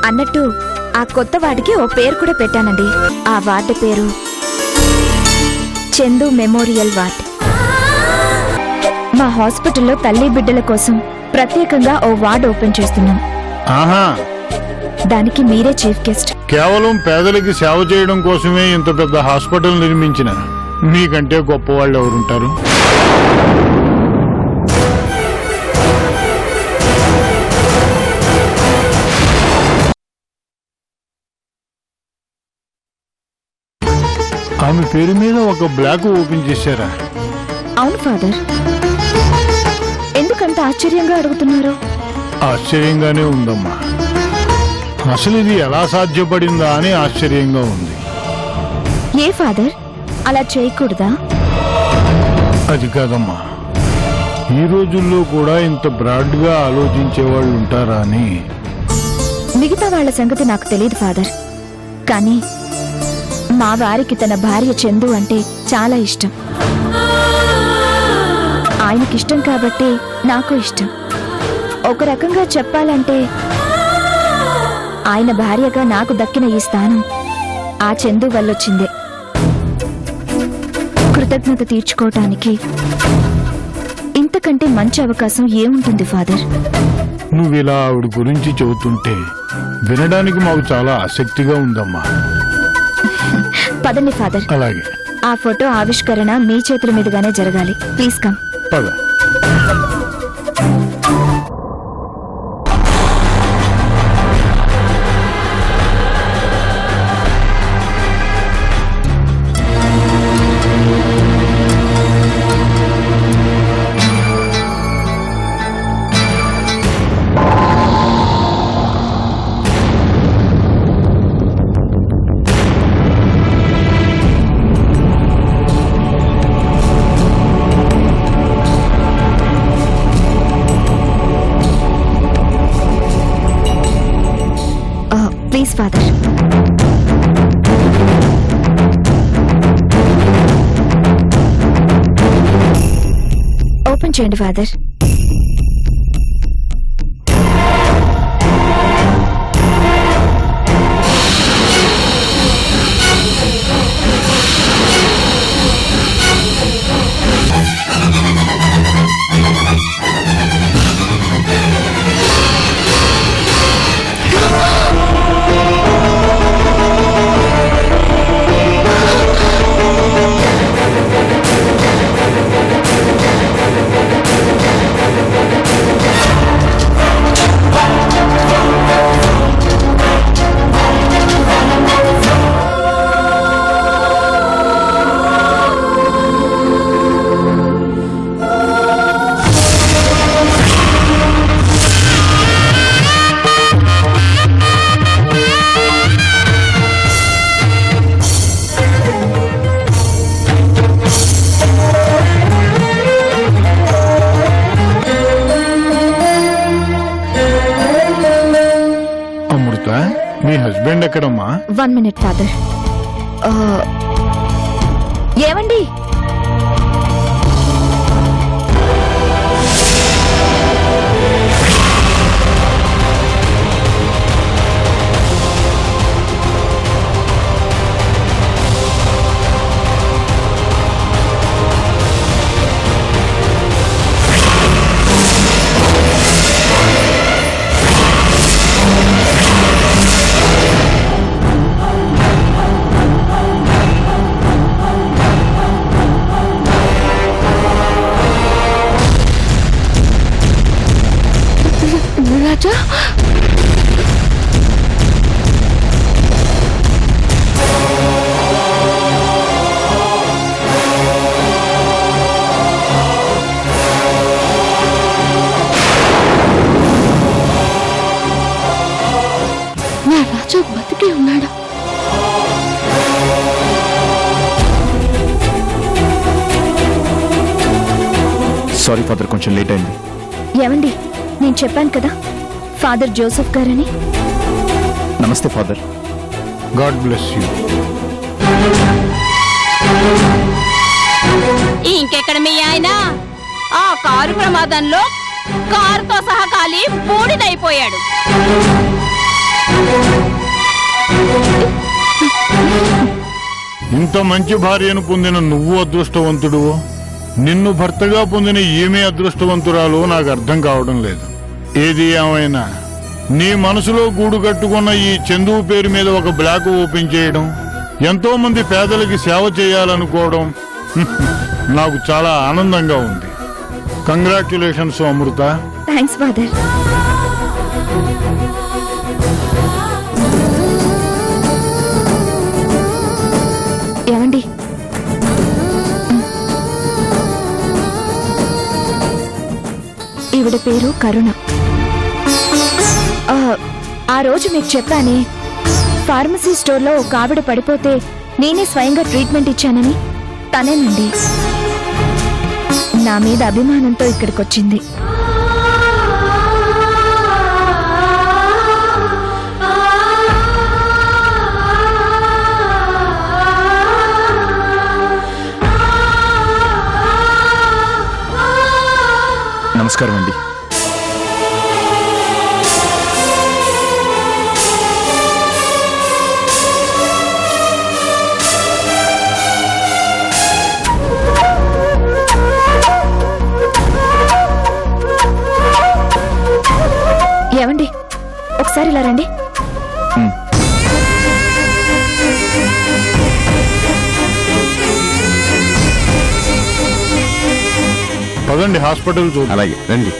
అన్నట్టు ఆ కొత్త వార్డుకి ఓ పేరు కూడా పెట్టానండి. ఆ వార్డు పేరు చందు మెమోరియల్ వార్డ్. మా హాస్పిటల్లో తల్లి బిడ్డల కోసం ప్రత్యేకంగా ఓ వార్డు ఓపెన్ చేస్తున్నాం. ఆహా, దానికి మీరే చీఫ్ గెస్ట్. కేవలం పేదలకి సేవ చేయడం కోసమే ఇంత పెద్ద హాస్పిటల్ నిర్మించిన మీకంటే గొప్ప వాళ్ళు ఎవరుంటారు? ఆమె పేరు మీద ఒక బ్లాక్ ఓపెన్ చేశారా? అవును ఫాదర్. ఎందుకంత ఆశ్చర్యంగా అడుగుతున్నారు? ఆశ్చర్యంగానే ఉందమ్మా. అసలు ఇది ఎలా సాధ్యపడిందా అని ఆశ్చర్యంగా ఉంది. ఏ ఫాదర్, అలా చేయకూడదా? అది కాదమ్మా, ఈ రోజుల్లో కూడా ఇంత బ్రాడ్ గా ఆలోచించే వాళ్ళు ఉంటారా అని. మిగతా వాళ్ల సంగతి నాకు తెలియదు ఫాదర్, కానీ మా వారికి తన భార్య చందు అంటే చాలా ఇష్టం. ఆయనకిష్టం కాబట్టి నాకు ఇష్టం. ఒక రకంగా చెప్పాలంటే ఆయన భార్యగా నాకు దక్కిన ఈ స్థానం ఆ చందు వల్లొచ్చిందే. కృతజ్ఞత తీర్చుకోవటానికి ఇంతకంటే మంచి అవకాశం ఏముంటుంది ఫాదర్? నువ్విలా ఆవిడ గురించి చెబుతుంటే వినడానికి మాకు చాలా ఆసక్తిగా ఉందమ్మా. పదండి ఫాదర్. అలాగే. ఆ ఫోటో ఆవిష్కరణ మీ చేతుల మీదుగానే జరగాలి. Please come. పద. Please father. ఓపెన్ చేయండి ఫాదర్. మీ హస్బెండ్ ఎక్కడమ్మా? 1 minute ఫాదర్. ఏమండి? రాజా, నా రాజా బతికే ఉన్నాడా? సారీ ఫాదర్, కొంచెం లేట్ అయింది. ఏమండి, నేను చెప్పాను కదా ఫాదర్ జోసెఫ్ గారని. నమస్తే ఫాదర్. God bless you. ఇంకెక్కడ మీ ఆయన? ఆ కారు ప్రమాదంలో కారుతో సహా కాలి బూడిదైపోయాడు. ఇంత మంచి భార్యను పొందిన నువ్వు అదృష్టవంతుడు, నిన్ను భర్తగా పొందిన ఈమె అదృష్టవంతురాలు నాకు అర్థం కావడం లేదు. ఏది ఏమైనా నీ మనసులో గూడు కట్టుకున్న ఈ చందువు పేరు మీద ఒక బ్లాక్ ఓపెన్ చేయడం, ఎంతో మంది పేదలకి సేవ చేయాలనుకోవడం నాకు చాలా ఆనందంగా ఉంది. కంగ్రాచ్యులేషన్స్ అమృత. Thanks father. ఏమండి, ఈవిడ పేరు కరుణ. ఆ రోజు మీకు చెప్పానే, ఫార్మసీ స్టోర్లో ఒక ఆవిడ పడిపోతే నేనే స్వయంగా ట్రీట్మెంట్ ఇచ్చానని. తనేనండి. నా మీద అభిమానంతో ఇక్కడికొచ్చింది. నమస్కారం అండి. ఏమండి, ఒకసారి ఇలా రండి. పదండి హాస్పిటల్ చూద్దాం. అలాగే రండి.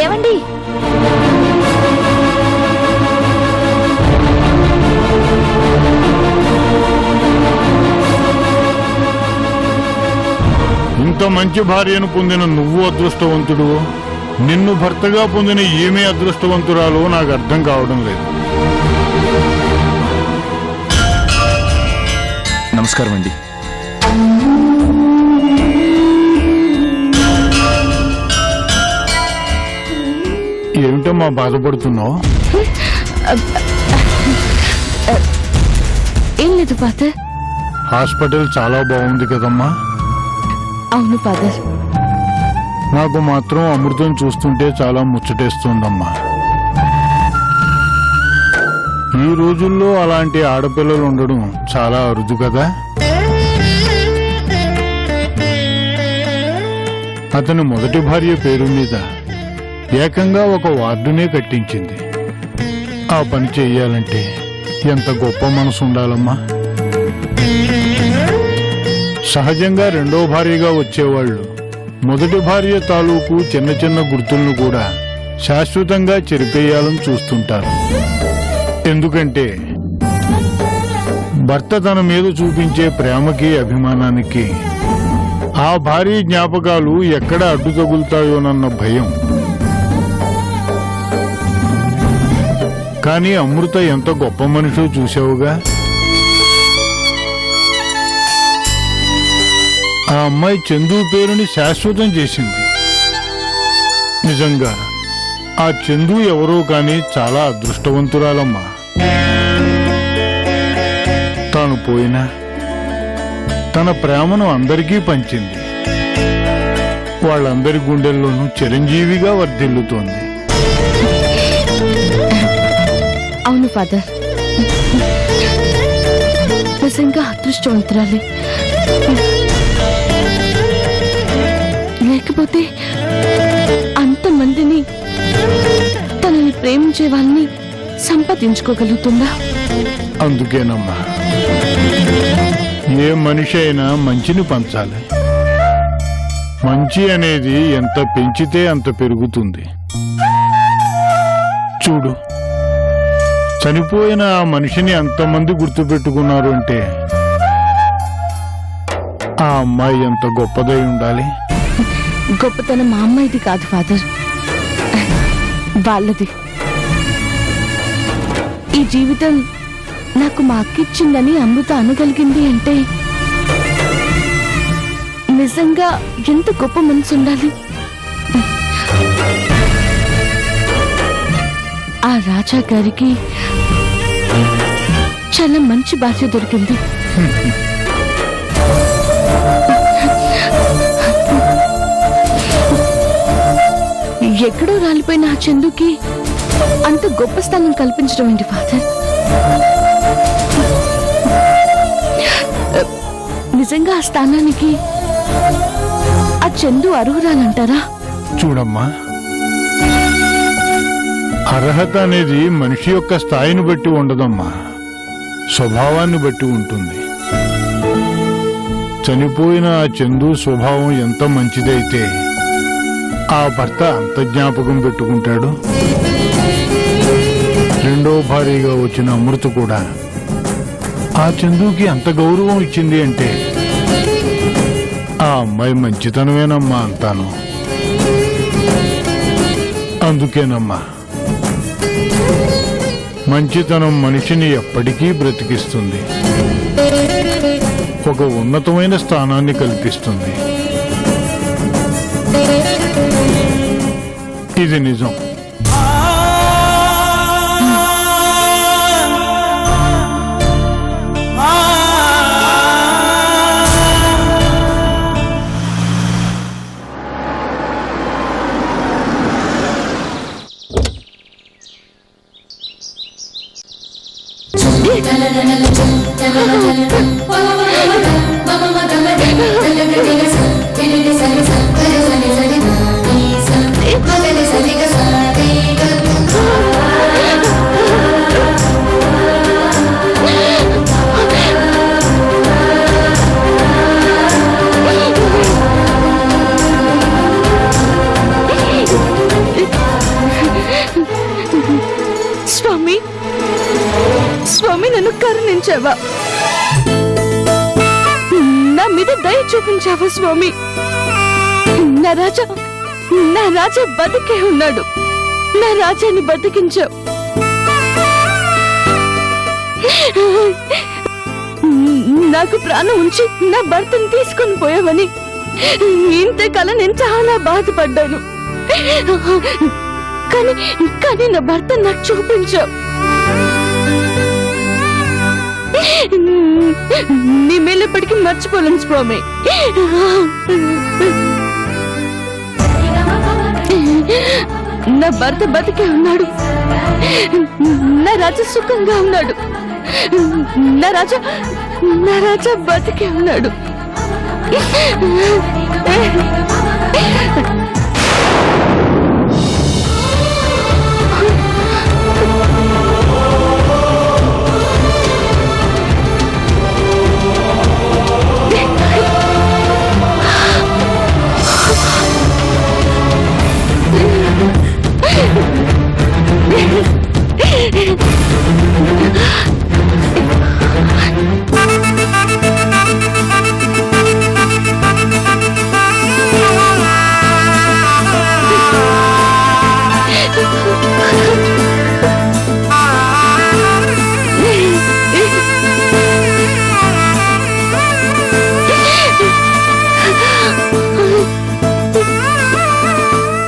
ఏమండి, ఇంత మంచి భార్యను పొందిన నువ్వు అదృష్టవంతుడు, నిన్ను భర్తగా పొందిన ఈమె అదృష్టవంతురాలు నాకు అర్థం కావడం లేదు. నమస్కారం అండి. ఏమిటమ్మా బాధపడుతున్నావు? ఏం లేదు ఫాదర్. హాస్పిటల్ చాలా బాగుంది కదమ్మా. అవును ఫాదర్. నాకు మాత్రం అమృతం చూస్తుంటే చాలా ముచ్చటేస్తుందమ్మా. ఈ రోజుల్లో అలాంటి ఆడపిల్లలు ఉండడం చాలా అరుదు కదా. అతని మొదటి భార్య పేరు మీద ఏకంగా ఒక వార్డునే కట్టించింది. ఆ పని చెయ్యాలంటే ఎంత గొప్ప మనసు ఉండాలమ్మా. సహజంగా రెండో భార్యగా వచ్చేవాళ్లు మొదటి భార్య తాలూకు చిన్న చిన్న గుర్తులను కూడా శాశ్వతంగా చెరిపేయాలని చూస్తుంటారు. ఎందుకంటే భర్త తన మీద చూపించే ప్రేమకి, అభిమానానికి ఆ భార్య జ్ఞాపకాలు ఎక్కడ అడ్డు తగులుతాయోనన్న భయం. కానీ అమృత ఎంత గొప్ప మనిషో చూసావుగా. ఆ అమ్మాయి చందు పేరుని శాశ్వతం చేసింది. నిజంగా ఆ చందు ఎవరో కానీ చాలా అదృష్టవంతురాలమ్మా. తాను పోయినా తన ప్రేమను అందరికీ పంచింది. వాళ్ళందరి గుండెల్లోనూ చిరంజీవిగా వర్ధిల్లుతోంది. అవును ఫాదర్, నిజంగా అదృష్టవంతురాలి. లేకపోతే అంతమందిని, తనని ప్రేమించే వాళ్ళని సంపాదించుకోగలుగుతుందా? అందుకేనమ్మా ఏ మనిషి అయినా మంచిని పంచాలి. మంచి అనేది ఎంత పెంచితే అంత పెరుగుతుంది. చూడు, చనిపోయిన ఆ మనిషిని అంతమంది గుర్తుపెట్టుకున్నారు అంటే ఆ అమ్మాయి ఎంత గొప్పదై ఉండాలి. గొప్పతనం మా అమ్మాయిది కాదు ఫాదర్, వాళ్ళది. ఈ జీవితం నాకు మా అక్కిచ్చిందని అమృత అనగలిగింది అంటే నిజంగా ఎంత గొప్ప మనసు ఉండాలి. ఆ రాజా గారికి చాలా మంచి భార్య దొరికింది. ఎక్కడో రాలిపోయిన ఆ చందుకి అంత గొప్ప స్థానం కల్పించడం ఏంటి ఫాదర్? నిజంగా ఆ స్థానానికి ఆ చందు అర్హురాలంటారా? చూడమ్మా, అర్హత అనేది మనిషి యొక్క స్థాయిని బట్టి ఉండదమ్మా, స్వభావాన్ని బట్టి ఉంటుంది. చనిపోయిన ఆ చందు స్వభావం ఎంత మంచిదైతే ఆ భర్త అంత జ్ఞాపకం పెట్టుకుంటాడు. రెండో భార్యగా వచ్చిన అమృత కూడా ఆ చందుకి అంత గౌరవం ఇచ్చింది అంటే ఆ అమ్మాయి మంచితనమేనమ్మా అంతాను. అందుకేనమ్మా, మంచితనం మనిషిని ఎప్పటికీ బ్రతికిస్తుంది, ఒక ఉన్నతమైన స్థానాన్ని కల్పిస్తుంది. ఇది నిజం. స్వామి, స్వామి నన్ను కరుణించావా? నా మీద దయ చూపించావా స్వామి? నా రాజా బతికే ఉన్నాడు. నా రాజాని బతికించావు. నాకు ప్రాణం ఉంచి నా భర్తను తీసుకుని పోయావని ఇంతకాలం నేను చాలా బాధపడ్డాను. కానీ నా భర్త నాకు చూపించావు. నీ మేలెప్పటికీ మర్చిపోలేను స్వామి. నా భర్త బతికే ఉన్నాడు. నా రాజా సుఖంగా ఉన్నాడు. నా రాజా బతికే ఉన్నాడు.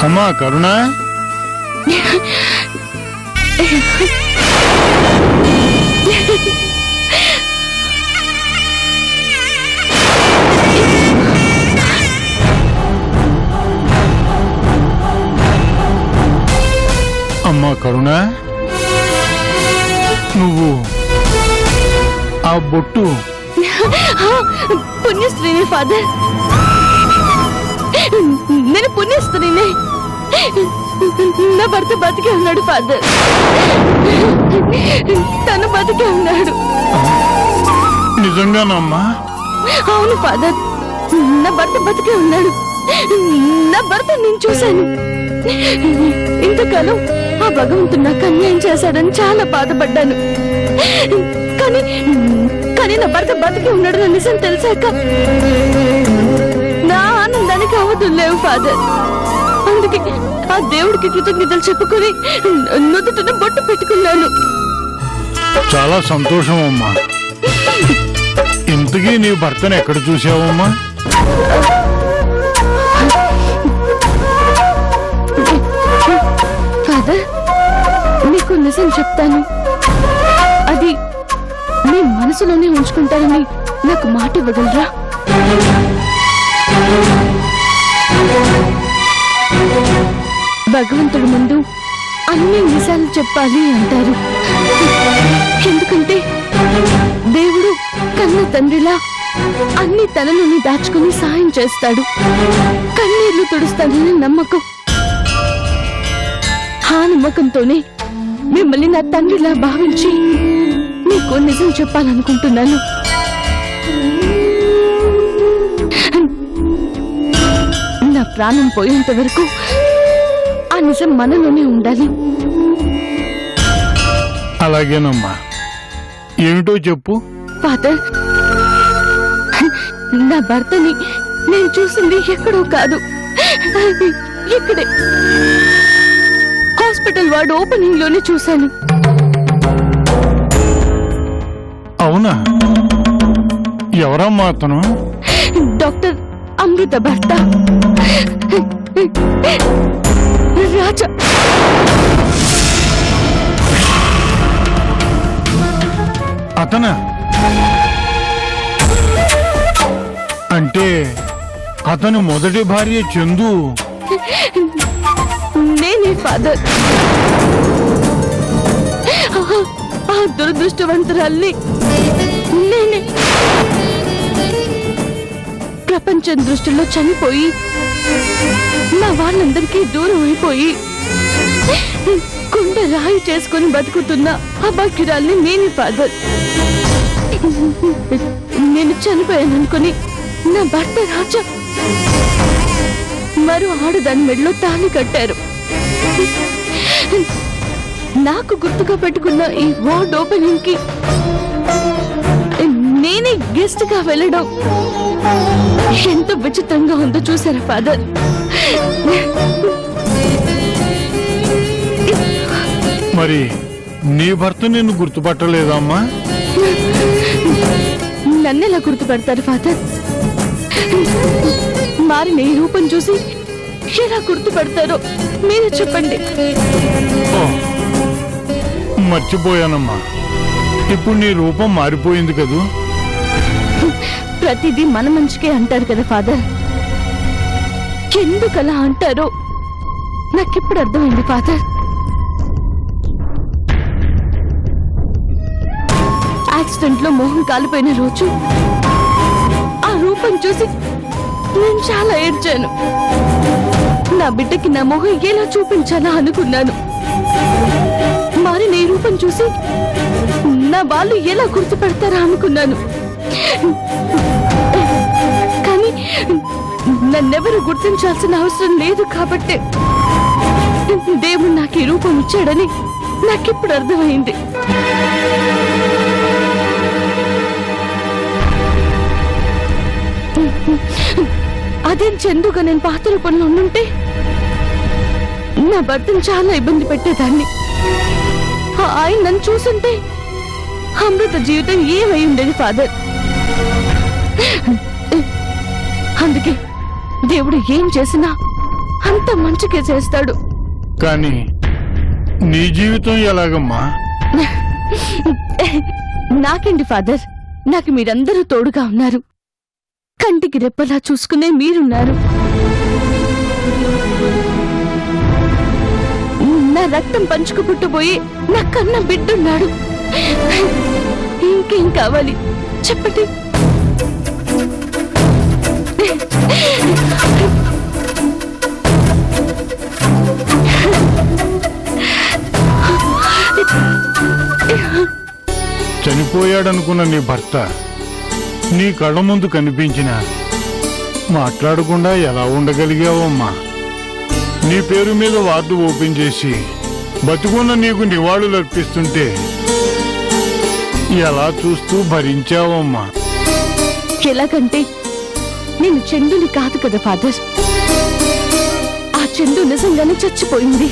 అమ్మా కరుణ, అమ్మా కరుణ, నువ్వు ఆ బొట్టు పుణ్యస్త్రీని ఫాదర్, నేను పుణ్యస్త్రీని. నా భర్త బతికే ఉన్నాడు ఫాదర్, తను బతికే ఉన్నాడు. నిజంగానమ్మా? అవును ఫాదర్, నా భర్త బతికే ఉన్నాడు. నా భర్త నేను చూశాను. ఇంతకాలం ఆ భగవంతుడు నాకు అన్యాయం చేశాడని చాలా బాధపడ్డాను. కానీ కానీ నా భర్త బతికి ఉన్నాడు నా నిజం తెలిసాక నా ఆనందానికి అవధులు లేవు ఫాదర్. అందుకే ఆ దేవుడికి కృతజ్ఞతలు చెప్పుకొని నుదుటిన బొట్టు పెట్టుకున్నాను. చాలా సంతోషం అమ్మా. ఇంతకీ నీ భర్తను ఎక్కడ చూసావమ్మా? ఫాదర్, నీకు నిజం చెప్తాను. అది నీ మనసులోనే ఉంచుకుంటానని నాకు మాట ఇవ్వగలరా? భగవంతుడి ముందు అన్ని నిజాలు చెప్పాలి అంటారు. ఎందుకంటే దేవుడు కన్న తండ్రిలా అన్ని తనలోని దాచుకుని సాయం చేస్తాడు, కన్నీళ్లు తుడుస్తాడని నమ్మకం. ఆ నమ్మకంతోనే మిమ్మల్ని నా తండ్రిలా భావించి నీకు నిజం చెప్పాలనుకుంటున్నాను. నా ప్రాణం పోయేంత వరకు ఆ నిజం మనలోనే ఉండాలి. అలాగేనమ్మా. ఏమిటో చెప్పు. ఫాదర్, నా భర్తని నేను చూసింది ఎక్కడో కాదు, ఇక్కడే హాస్పిటల్ వార్డ్ ఓపెనింగ్ లోనే చూశాను. అవునా? ఎవరమ్మా అతను? డాక్టర్ అమృత భర్త రాజా. అతనా? అంటే అతను మొదటి భార్య చందు? నేనే ఫాదర్. ఆ దురదృష్టవంతురాల్ని నేనే. ప్రపంచం దృష్టిలో చనిపోయి నా వాళ్ళందరికీ దూరం అయిపోయి గుండె రాయి చేసుకుని బతుకుతున్న అభాగ్యురాల్ని నేనే ఫాదర్. నేను చనిపోయాననుకుని నా భర్త రాజా మరో ఆడదాని మెడలో తాళి కట్టారు. నాకు గుర్తుగా పెట్టుకున్న ఈ వార్డ్ ఓపెనింగ్ కి నేనే గెస్ట్ గా వెళ్ళడం ఎంత విచిత్రంగా ఉందో చూసారా ఫాదర్? మరి నీ భర్త నిన్ను గుర్తుపట్టలేదమ్మా? నన్నెలా గుర్తుపడతారు ఫాదర్? మారిన ఈ రూపం చూసి ఎలా గుర్తుపడతారో మీరు చెప్పండి. ఓ, మర్చిపోయానమ్మా. ఇప్పుడు నీ రూపం మారిపోయింది కదూ. ప్రతిదీ మన మంచికే అంటారు కదా ఫాదర్. ఎందుకలా అంటారో నాకిప్పుడు అర్థమైంది ఫాదర్. యాక్సిడెంట్ లో మోహం కాలిపోయిన రోజు ఆ రూపం చూసి నేను చాలా ఏడ్చాను. నా బిడ్డకి నా మొహం ఎలా చూపించాలా అనుకున్నాను. మరి నీ రూపం చూసి నా వాళ్ళు ఎలా గుర్తుపడతారా అనుకున్నాను. కానీ నన్నెవరు గుర్తించాల్సిన అవసరం లేదు కాబట్టి దేవుడు నాకు ఈ రూపం ఇచ్చాడని నాకిప్పుడు అర్థమైంది. అదేం చందుగా నేను పాత రూపంలో ఉండుంటే నా భర్తను చాలా ఇబ్బంది పెట్టేదాన్ని. ఆయన నన్ను చూసుంటే అమృత జీవితం ఏమై ఉండేది ఫాదర్. అందుకే దేవుడు ఏం చేసినా అంత మంచిగా చేస్తాడు. కానీ నీ జీవితం ఎలాగమ్మా? నాకేంటి ఫాదర్, నాకు మీరందరూ తోడుగా ఉన్నారు. కంటికి రెప్పలా చూసుకునే మీరున్నారు. నా రక్తం పంచుకు పుట్టుపోయి నా కన్న బిడ్డున్నాడు. ఇంకేం కావాలి చెప్పండి? చనిపోయాడనుకున్న నీ భర్త నీ కళ్ళ ముందు కనిపించిన మాట్లాడకుండా ఎలా ఉండగలిగావమ్మా? నీ పేరు మీద వార్డు ఓపెన్ చేసి బతుకున్న నీకు నివాళులు అర్పిస్తుంటే ఎలా చూస్తూ భరించావమ్మా? ఎలాగంటే నేను చెండుని కాదు కదా ఫాదర్. ఆ చెండు నిజంగానే చచ్చిపోయింది.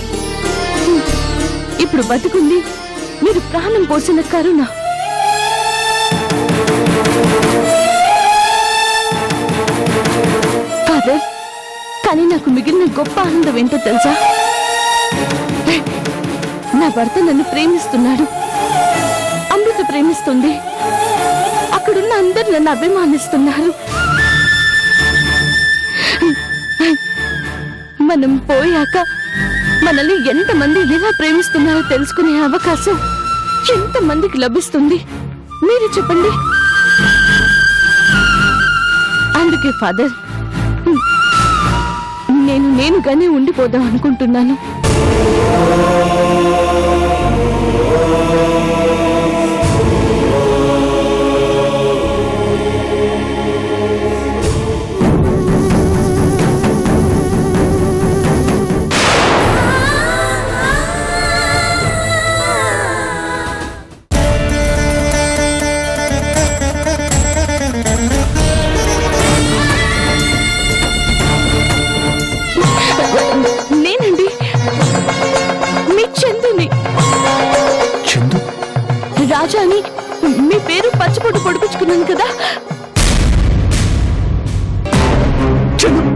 ఇప్పుడు బతుకుంది మీరు ప్రాణం పోసిన కరుణ. ఫాదర్, కానీ నాకు మిగిలిన గొప్ప ఆనందం ఏంటో తెలుసా? నా భర్త నన్ను ప్రేమిస్తున్నాడు, అమృత ప్రేమిస్తుంది, అక్కడున్న అందరు నన్ను అభిమానిస్తున్నారు. మనం పోయాక మనల్ని ఎంతమంది ఎలా ప్రేమిస్తున్నారో తెలుసుకునే అవకాశం ఎంతమందికి లభిస్తుంది మీరు చెప్పండి. అందుకే ఫాదర్, నేనుగానే ఉండిపోదాం అనుకుంటున్నాను. నేనండి మీ చందుని. చందు? రాజా అని మీ పేరు పచ్చబొట్టు పొడిపించుకున్నాను కదా. చందు